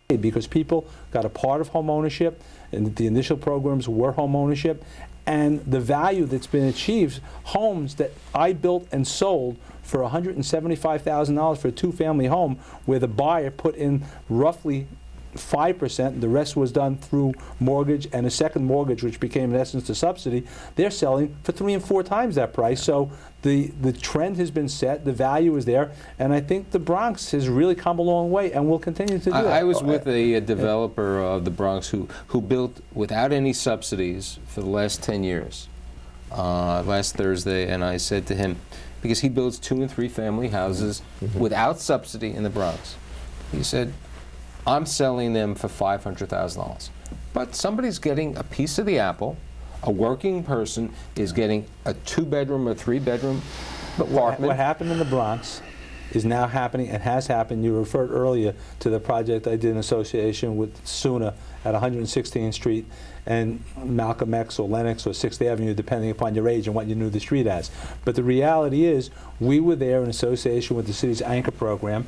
because people got a part of home ownership, and the initial programs were home ownership, and the value that's been achieved, homes that I built and sold for $175,000 for a two-family home, where the buyer put in roughly 5%, the rest was done through mortgage and a second mortgage, which became in essence the subsidy. They're selling for 3 and 4 times that price. So the trend has been set, the value is there, and I think the Bronx has really come a long way and will continue to do that. I was with a developer of the Bronx who built without any subsidies for the last 10 years. Last Thursday, and I said to him, because he builds 2 and 3 family houses without subsidy in the Bronx, he said, I'm selling them for $500,000. But somebody's getting a piece of the apple. A working person is getting a 2-bedroom or 3-bedroom apartment. What happened in the Bronx is now happening and has happened. You referred earlier to the project I did in association with SUNA at 116th Street and Malcolm X or Lenox or 6th Avenue, depending upon your age and what you knew the street as. But the reality is, we were there in association with the city's anchor program.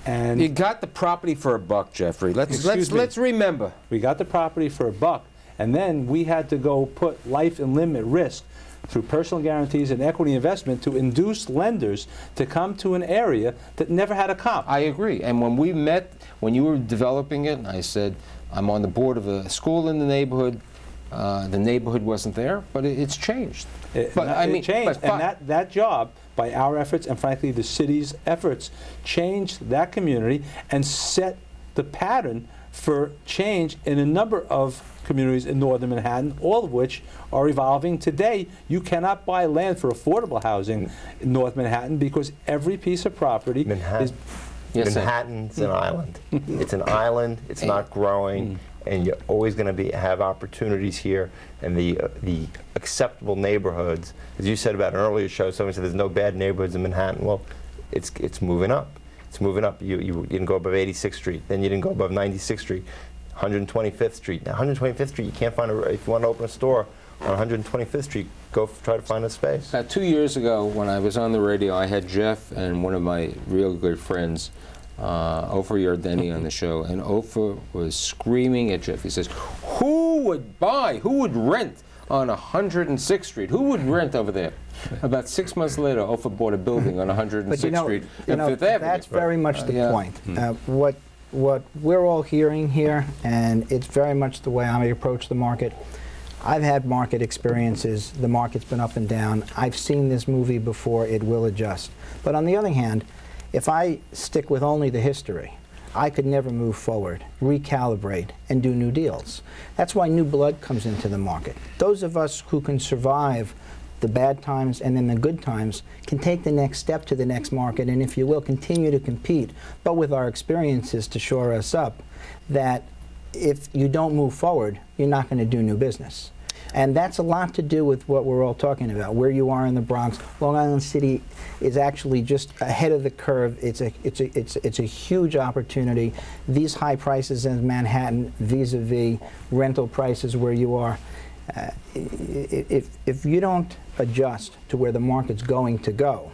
And you got the property for $1, Jeffrey. Let's remember. We got the property for $1, and then we had to go put life and limb at risk through personal guarantees and equity investment to induce lenders to come to an area that never had a comp. I agree. And when we met, when you were developing it, I said, I'm on the board of a school in the neighborhood. The neighborhood wasn't there, but it's changed. It changed, and that job, by our efforts and frankly the city's efforts, changed that community and set the pattern for change in a number of communities in northern Manhattan, all of which are evolving. Today, you cannot buy land for affordable housing in North Manhattan because every piece of property is... Manhattan's an island. It's an island, it's not growing, and you're always going to have opportunities here, and the acceptable neighborhoods, as you said about an earlier show, someone said there's no bad neighborhoods in Manhattan. Well, it's moving up. It's moving up. You didn't go above 86th Street, then you didn't go above 96th Street, 125th Street. Now 125th Street, you can't find if you want to open a store on 125th Street, go try to find a space. About 2 years ago, when I was on the radio, I had Jeff and one of my real good friends, Ofer Yardeni, on the show, and Ofer was screaming at Jeff. He says, who would rent on 106th Street? Who would rent over there? About 6 months later, Ofer bought a building on 106th Street and Fifth Avenue. That's very much the point. What we're all hearing here, and it's very much the way I approach the market. I've had market experiences. The market's been up and down. I've seen this movie before. It will adjust. But on the other hand, if I stick with only the history, I could never move forward, recalibrate, and do new deals. That's why new blood comes into the market. Those of us who can survive the bad times and then the good times can take the next step to the next market and, if you will, continue to compete, but with our experiences to shore us up, that if you don't move forward, you're not going to do new business. And that's a lot to do with what we're all talking about, where you are in the Bronx. Long Island City is actually just ahead of the curve. It's a huge opportunity. These high prices in Manhattan vis-a-vis rental prices where you are, if you don't adjust to where the market's going to go,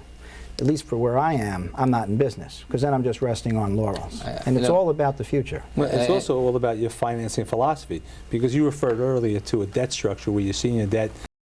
at least for where I am, I'm not in business, because then I'm just resting on laurels. And it's all about the future. Well, it's also all about your financing philosophy, because you referred earlier to a debt structure where your senior debt